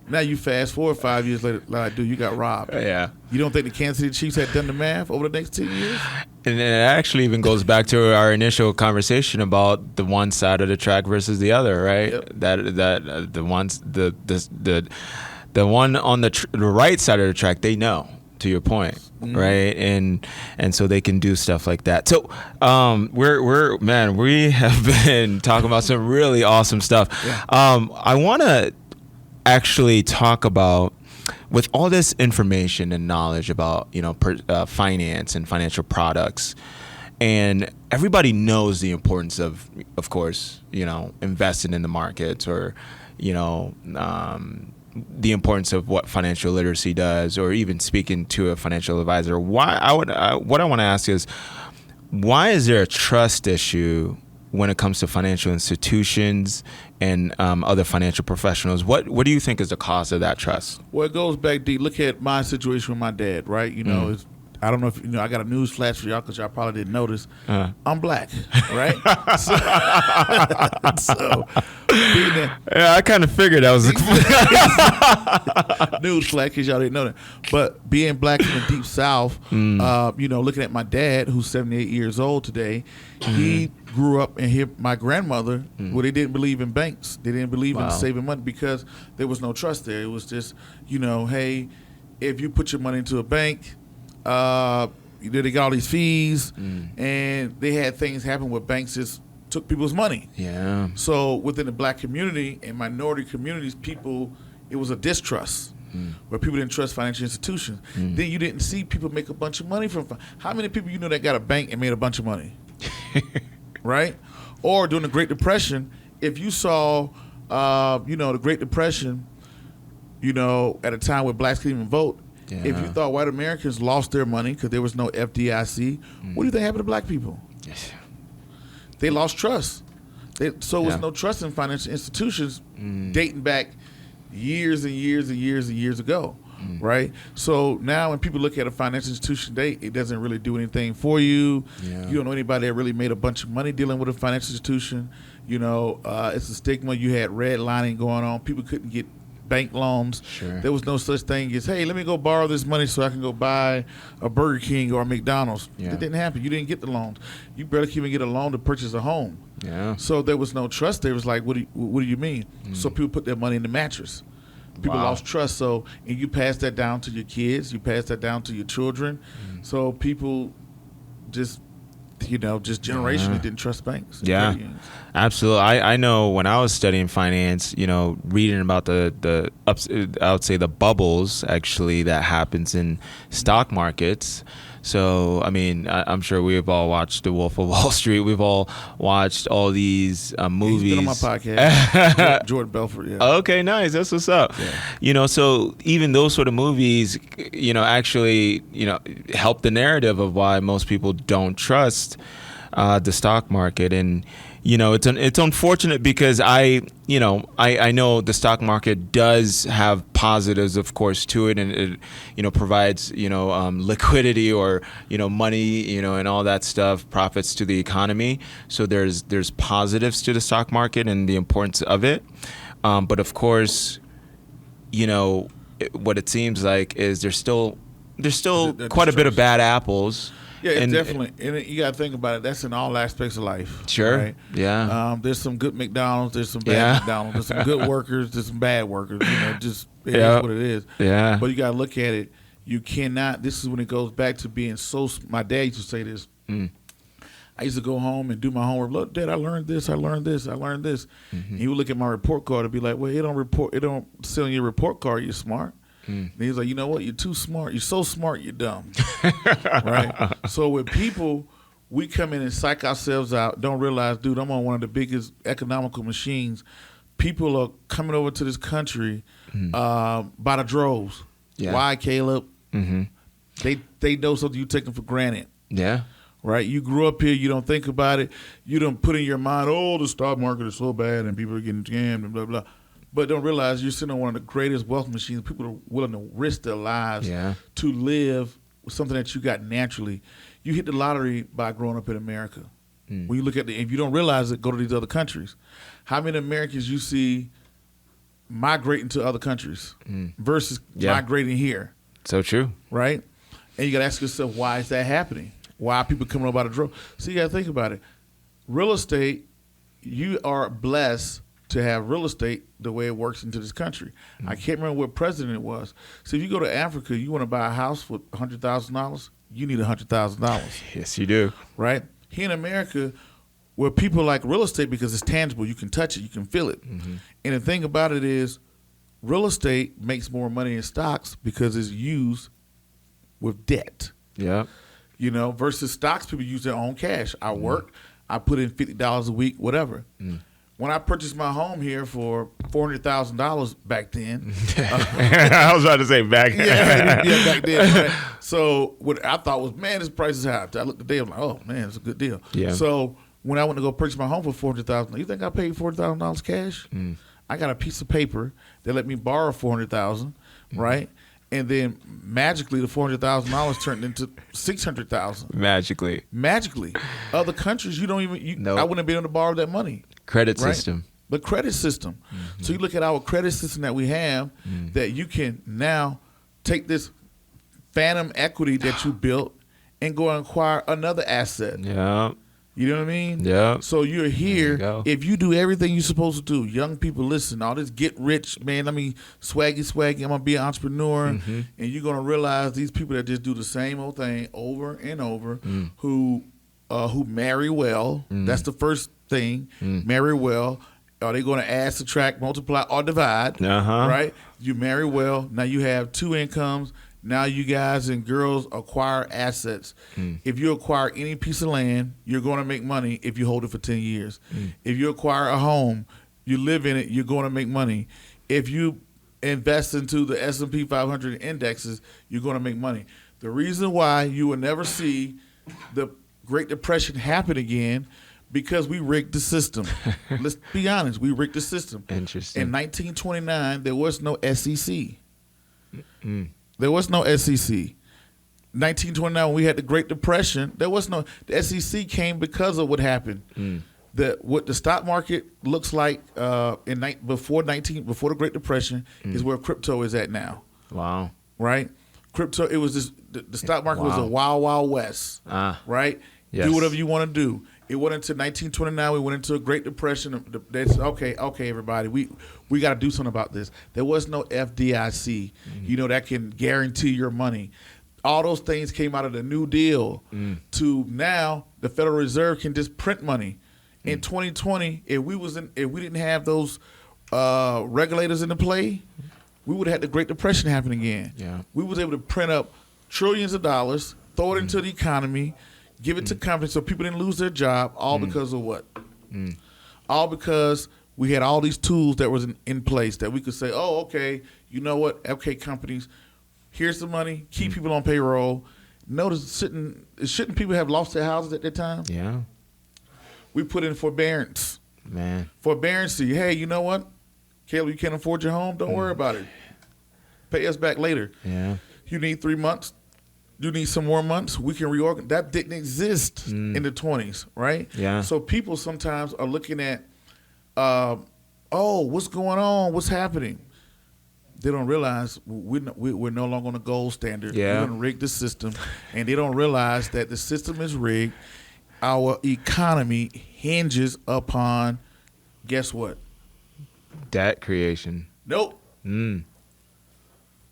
Now you fast forward 5 years later, like, dude, you got robbed. Yeah. You don't think the Kansas City Chiefs had done the math over the next 10 years? And it actually even goes back to our initial conversation about the one side of the track versus the other, right? Yep. That the one on the right side of the track, they know. To your point, right? And so they can do stuff like that. So we have been talking about some really awesome stuff. Yeah. I want to actually talk about, with all this information and knowledge about finance and financial products, and everybody knows the importance of course, investing in the markets, or the importance of what financial literacy does, or even speaking to a financial advisor. What I want to ask is, why is there a trust issue when it comes to financial institutions and other financial professionals? What do you think is the cause of that trust? Well, it goes back deep. Look at my situation with my dad, right? It's, I don't know if I got a news flash for y'all, because y'all probably didn't notice. I'm black, right? so being that, I kind of figured that was news flash, because y'all didn't know that. But being black in the Deep South, looking at my dad, who's 78 years old today, he grew up and my grandmother, well, they didn't believe in banks. They didn't believe in saving money, because there was no trust there. It was just, hey, if you put your money into a bank, they got all these fees, and they had things happen where banks just took people's money. Yeah. So within the black community and minority communities, it was a distrust, where people didn't trust financial institutions. Then you didn't see people make a bunch of money from. How many people that got a bank and made a bunch of money? Right? Or during the Great Depression, if you saw, the Great Depression, at a time where blacks couldn't even vote. Yeah. If you thought white Americans lost their money because there was no FDIC, what do you think happened to black people? Yes. They lost trust. There was no trust in financial institutions dating back years and years and years and years ago, right? So now when people look at a financial institution today, it doesn't really do anything for you. Yeah. You don't know anybody that really made a bunch of money dealing with a financial institution. It's a stigma. You had redlining going on. People couldn't get bank loans. Sure. There was no such thing as, hey, let me go borrow this money so I can go buy a Burger King or a McDonald's. Yeah. It didn't happen. You didn't get the loans. You barely can even get a loan to purchase a home. Yeah. So there was no trust. There was like, what do you mean? So people put their money in the mattress. People lost trust. And you pass that down to your kids. You pass that down to your children. So people just generationally didn't trust banks. Yeah, absolutely. I know when I was studying finance, reading about the I would say the bubbles actually that happens in stock markets. So, I mean, I'm sure we've all watched The Wolf of Wall Street. We've all watched all these movies. He's been on my podcast. Jordan Belfort, yeah. Okay, nice. That's what's up. Yeah. So even those sort of movies, actually, help the narrative of why most people don't trust the stock market. And, it's unfortunate because I know the stock market does have positives, of course, to it, and it provides liquidity or money, and all that stuff, profits to the economy. So there's positives to the stock market and the importance of it, but of course, what it seems like is there's still quite a bit of bad apples. Yeah, definitely. And you got to think about it. That's in all aspects of life. Sure. Right? Yeah. There's some good McDonald's. There's some bad McDonald's. There's some good workers. There's some bad workers. It is what it is. Yeah. But you got to look at it. You cannot. This is when it goes back to being so. My dad used to say this. I used to go home and do my homework. Look, Dad, I learned this. And he would look at my report card and be like, "Well, it don't say on your report card you're smart." And he's like, you know what? You're too smart. You're so smart, you're dumb. Right? So with people, we come in and psych ourselves out, don't realize, dude, I'm on one of the biggest economical machines. People are coming over to this country by the droves. Yeah. Why, Caleb? They know something you taking for granted. Yeah. Right? You grew up here. You don't think about it. You don't put in your mind, the stock market is so bad and people are getting scammed and blah, blah. But don't realize you're sitting on one of the greatest wealth machines. People are willing to risk their lives to live with something that you got naturally. You hit the lottery by growing up in America. When you look at if you don't realize it, go to these other countries. How many Americans you see migrating to other countries versus migrating here? So true. Right? And you got to ask yourself, why is that happening? Why are people coming over by the drove? So you got to think about it. Real estate, you are blessed to have real estate the way it works into this country. I can't remember what president it was. So if you go to Africa, you want to buy a house for $100,000, you need $100,000. Yes, you do. Right? Here in America, where people like real estate because it's tangible, you can touch it, you can feel it. And the thing about it is, real estate makes more money in stocks because it's used with debt. Yeah. Versus stocks, people use their own cash. I work, I put in $50 a week, whatever. When I purchased my home here for $400,000 back then. I was about to say back then. Yeah, back then. Right? So what I thought was, man, this price is high. I looked at the deal, I'm like, oh, man, it's a good deal. Yeah. So when I went to go purchase my home for $400,000, you think I paid $400,000 cash? I got a piece of paper that let me borrow $400,000, right? And then magically, the $400,000 turned into $600,000. Magically, other countries, you don't even. I wouldn't have been able to borrow that money. Credit system. The credit system. So you look at our credit system that we have, that you can now take this phantom equity that you built and go and acquire another asset. Yeah. You know what I mean? Yeah. So you're here. If you do everything you're supposed to do, young people, listen, all this get rich, man, swaggy, I'm going to be an entrepreneur. And you're going to realize these people that just do the same old thing over and over, who marry well. That's the first thing. Marry well. Are they going to add, subtract, multiply, or divide? Right? You marry well. Now you have two incomes. Now you guys and girls acquire assets. If you acquire any piece of land, you're going to make money if you hold it for 10 years. If you acquire a home, you live in it, you're going to make money. If you invest into the S&P 500 indexes, you're going to make money. The reason why you will never see the Great Depression happen again, Because we rigged the system. Let's be honest. We rigged the system. Interesting. In 1929, there was no SEC. There was no SEC. 1929, when we had the Great Depression, there was no. The SEC came because of what happened. What the stock market looks like before the Great Depression is where crypto is at now. Wow. Right? Crypto. It was just the stock market was a wild, wild west. Right? Yes. Do whatever you want to do. It went into 1929. We went into a Great Depression. That's okay, everybody. We got to do something about this. There was no FDIC. That can guarantee your money. All those things came out of the New Deal. To now, the Federal Reserve can just print money. In 2020, if we didn't have those regulators in the play, we would have had the Great Depression happen again. Yeah. We was able to print up trillions of dollars, throw it into the economy, give it to companies so people didn't lose their job, all because of what? All because we had all these tools that was in place that we could say, oh, okay, you know what? Okay, companies, here's the money, keep people on payroll. Notice, shouldn't people have lost their houses at that time? Yeah. We put in forbearance. Man. Forbearance. Hey, you know what? Caleb, you can't afford your home? Don't worry about it. Pay us back later. Yeah. You need 3 months. You need some more months. We can reorganize. That didn't exist in the 20s, right? Yeah. So people sometimes are looking at, what's going on? What's happening? They don't realize we're no longer on a gold standard. Yeah. We're going to rig the system. And they don't realize that the system is rigged. Our economy hinges upon, guess what? Debt creation. Nope.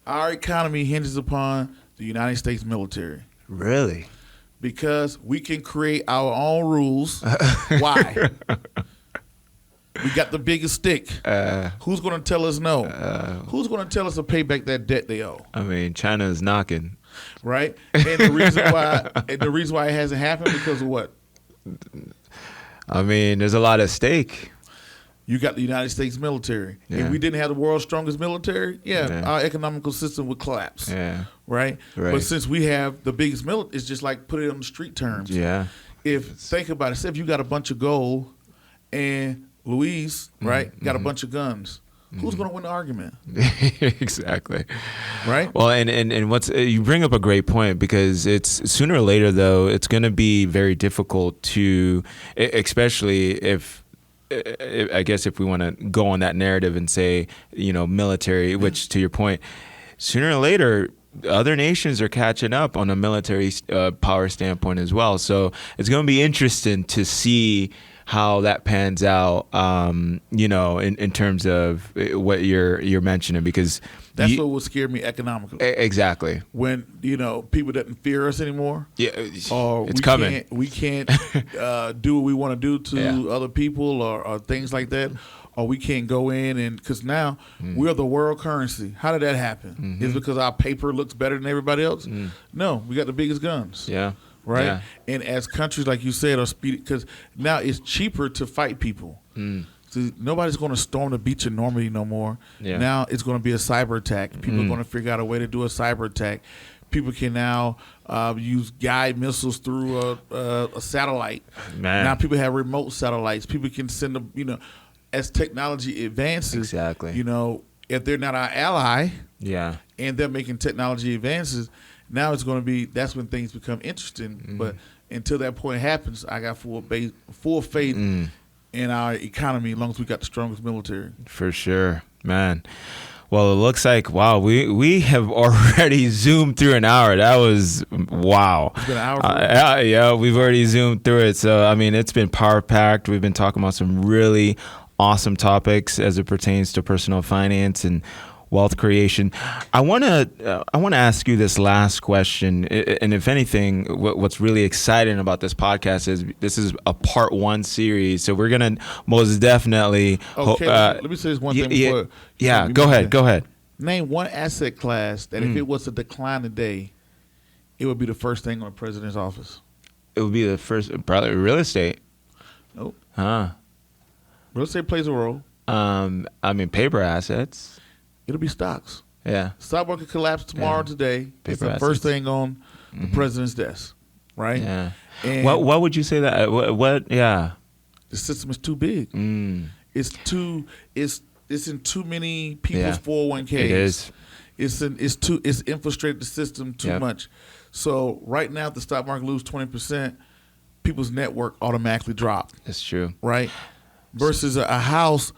Our economy hinges upon the United States military. Really? Because we can create our own rules. Why? We got the biggest stick. Who's going to tell us no? Who's going to tell us to pay back that debt they owe? I mean, China is knocking. Right? And the reason why it hasn't happened because of what? I mean, there's a lot at stake. You got the United States military. Yeah. If we didn't have the world's strongest military, our economical system would collapse. Yeah. Right? But since we have the biggest military, it's just like put it on the street terms. Yeah. Think about it. Say if you got a bunch of gold and Louise, right, got a bunch of guns. Who's going to win the argument? Exactly. Right? Well, and what's you bring up a great point because it's sooner or later though it's going to be very difficult to, especially if I guess if we want to go on that narrative and say military, which to your point, sooner or later other nations are catching up on a military power standpoint as well. So it's going to be interesting to see how that pans out, in terms of what you're mentioning, because that's what would scare me economically. Exactly. When people doesn't fear us anymore. Yeah, or it's coming. We can't do what we want to do to other people or things like that. Or we can't go in and because now we're the world currency. How did that happen? Is it because our paper looks better than everybody else? No, we got the biggest guns. Yeah. Right? Yeah. And as countries, like you said, are speedy, because now it's cheaper to fight people. So nobody's going to storm the beach in Normandy no more. Yeah. Now it's going to be a cyber attack. People are going to figure out a way to do a cyber attack. People can now use guide missiles through a satellite. Man. Now people have remote satellites. People can send them, as technology advances. Exactly. If they're not our ally and they're making technology advances, now it's going to be, that's when things become interesting. But until that point happens, I got full faith in our economy as long as we got the strongest military. For sure, man. Well, it looks like, wow, we have already zoomed through an hour. That was, wow. It's been an hour. Yeah, we've already zoomed through it. So, I mean, it's been power-packed. We've been talking about some really awesome topics as it pertains to personal finance and wealth creation. I want to ask you this last question, and if anything, what's really exciting about this podcast is this is a part 1 series, so we're gonna most definitely. Okay, let me say this one thing before. Yeah, go ahead. Name one asset class that if it was to decline today, it would be the first thing on the president's office. It would be the first, probably real estate. Nope. Huh. Real estate plays a role. I mean, paper assets. It'll be stocks. Yeah. Stock market collapse tomorrow today. It's the first thing on the president's desk, right? Yeah. And what would you say that? What? Yeah. The system is too big. It's in too many people's 401ks. It is. It's infiltrated the system too much. So right now, if the stock market lose 20%, people's network automatically drop. That's true. Right? Versus a house,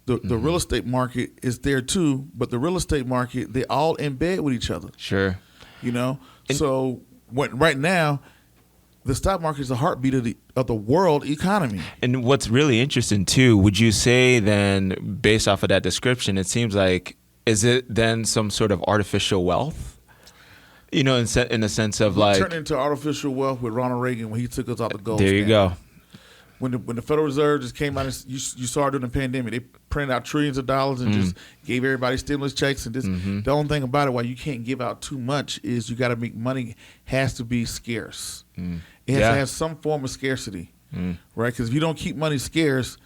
the real estate market is there too, but the real estate market, they all in bed with each other. Sure. You know? So right now, the stock market is the heartbeat of the world economy. And what's really interesting too, would you say then, based off of that description, it seems like, is it then some sort of artificial wealth? You know, in the sense of like turned into artificial wealth with Ronald Reagan when he took us out the gold standard. There you go. When the Federal Reserve just came out, you saw during the pandemic, they printed out trillions of dollars and just gave everybody stimulus checks. And the only thing about it, why you can't give out too much, is you got to make money has to be scarce. It has to have some form of scarcity, right? Because if you don't keep money scarce,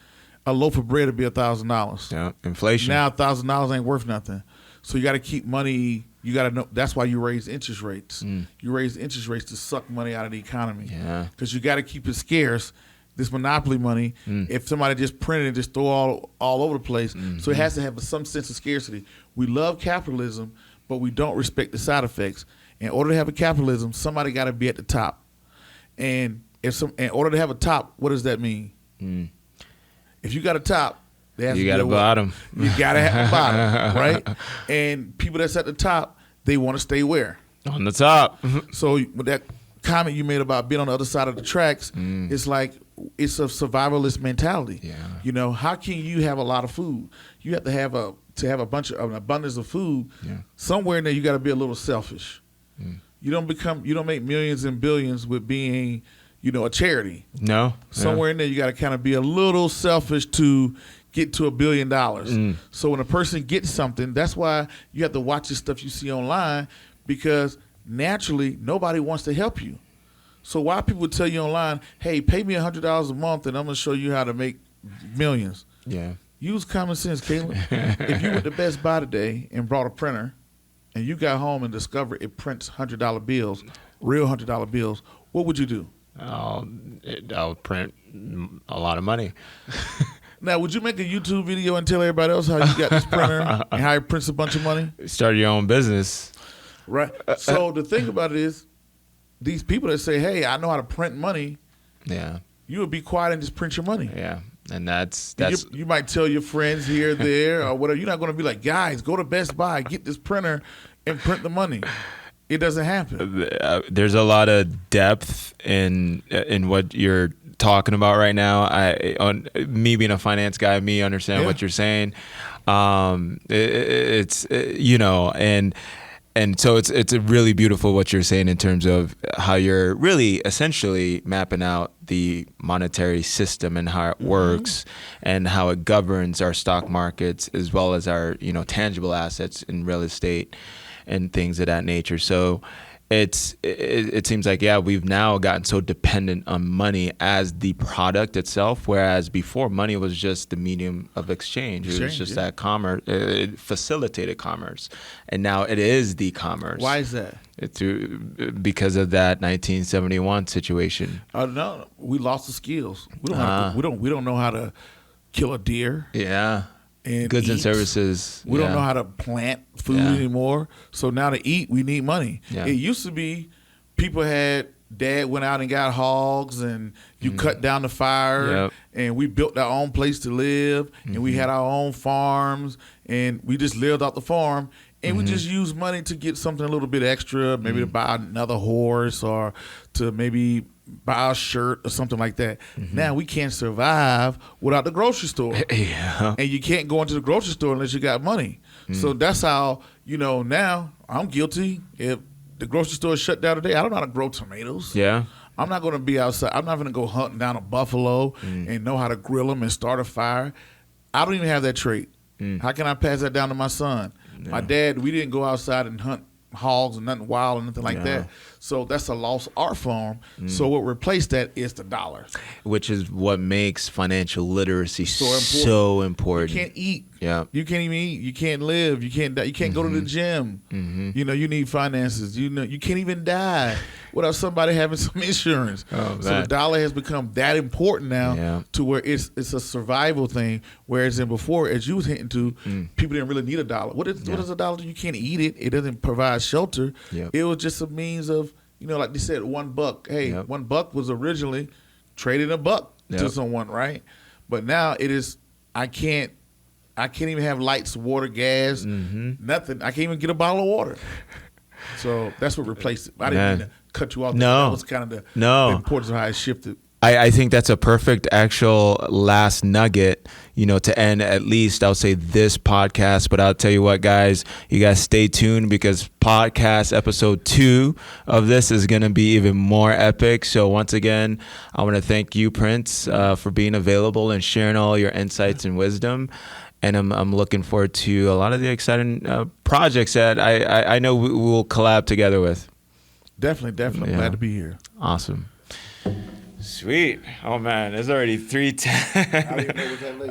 a loaf of bread would be $1,000. Yeah, inflation. Now $1,000 ain't worth nothing. So you got to keep money. You got to know. That's why you raise interest rates. You raise interest rates to suck money out of the economy. Yeah. Because you got to keep it scarce. This monopoly money, if somebody just printed it, just throw all over the place. So it has to have some sense of scarcity. We love capitalism, but we don't respect the side effects. In order to have a capitalism, somebody got to be at the top. And in order to have a top, what does that mean? If you got a top, you got a bottom. You got to have a bottom, right? And people that's at the top, they want to stay where? On the top. So with that comment you made about being on the other side of the tracks, it's like it's a survivalist mentality. Yeah. You know, how can you have a lot of food? You have to have an abundance of food. Yeah. Somewhere in there, you got to be a little selfish. You don't make millions and billions with being, a charity. No. Somewhere in there, you got to kind of be a little selfish to get to $1 billion. So when a person gets something, that's why you have to watch the stuff you see online, because naturally nobody wants to help you. So why people would tell you online, hey, pay me $100 a month and I'm going to show you how to make millions. Yeah. Use common sense, Caleb. If you went to Best Buy today and brought a printer and you got home and discovered it prints $100 bills, real $100 bills, what would you do? I'll print a lot of money. Now, would you make a YouTube video and tell everybody else how you got this printer and how it prints a bunch of money? Start your own business. Right. So the thing about it is, these people that say, hey, I know how to print money, you would be quiet and just print your money. Yeah. And that's you might tell your friends here, there, or whatever. You're not going to be like, guys, go to Best Buy, get this printer, and print the money. It doesn't happen. There's a lot of depth in what you're talking about right now. On me being a finance guy, me understand what you're saying. And so it's really beautiful what you're saying in terms of how you're really essentially mapping out the monetary system and how it works and how it governs our stock markets as well as our tangible assets in real estate and things of that nature. So it seems like we've now gotten so dependent on money as the product itself, whereas before money was just the medium of exchange. It was just that commerce. It facilitated commerce, and now it is the commerce. Why is that? Because of that 1971 situation. No, we lost the skills. We don't know how to kill a deer. Yeah. And goods and services. We don't know how to plant food anymore. So now to eat, we need money. Yeah. It used to be dad went out and got hogs and you cut down the fire and we built our own place to live and we had our own farms and we just lived off the farm and we just used money to get something a little bit extra, maybe to buy another horse or to maybe buy a shirt or something like that. Now we can't survive without the grocery store. And you can't go into the grocery store unless you got money. So that's how, now I'm guilty. If the grocery store is shut down today, I don't know how to grow tomatoes. Yeah. I'm not going to be outside. I'm not going to go hunting down a buffalo and know how to grill them and start a fire. I don't even have that trait. How can I pass that down to my son? Yeah. My dad, we didn't go outside and hunt hogs and nothing wild or nothing like that. So that's a lost art form. So what replaced that is the dollar. Which is what makes financial literacy so important. You can't eat Yeah. You can't even eat. You can't live. You can't go to the gym. You know, you need finances. You know, you can't even die without somebody having some insurance. Oh, so the dollar has become that important now to where it's a survival thing. Whereas in before, as you was hinting to, people didn't really need a dollar. What is a dollar? You can't eat it. It doesn't provide shelter. It was just a means of, you know, like they said, $1. Hey, $1 was originally trading $1 to someone, right? But now it is. I can't even have lights, water, gas, nothing. I can't even get a bottle of water. So that's what replaced it. I didn't mean to cut you off. No. That was kind of the importance of how it shifted. I think that's a perfect actual last nugget, you know, to end at least, I'll say, this podcast. But I'll tell you what, guys, you guys stay tuned because podcast episode 2 of this is going to be even more epic. So once again, I want to thank you, Prince, for being available and sharing all your insights and wisdom. And I'm looking forward to a lot of the exciting projects that I know we will collab together with. Definitely. Yeah. Glad to be here. Awesome. Sweet. Oh, man, it's already 3:10. I didn't know it was that late.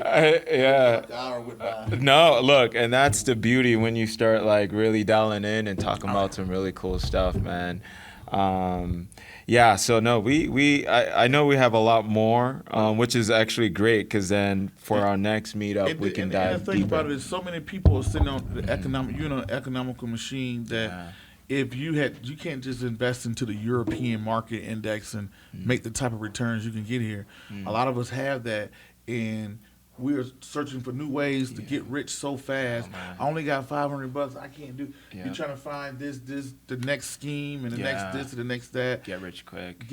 Yeah. The hour went by. No, look, and that's the beauty when you start like really dialing in and talking about some really cool stuff, man. Yeah, so no, I know we have a lot more, which is actually great because then for our next meetup we can dive and the thing deeper. about it is so many people are sitting on the economical machine that if you can't just invest into the European market index and make the type of returns you can get here. A lot of us have that, and we're searching for new ways to get rich so fast. I only got $500. I can't do. You're trying to find this, the next scheme, and the next this, and the next that. Get rich quick.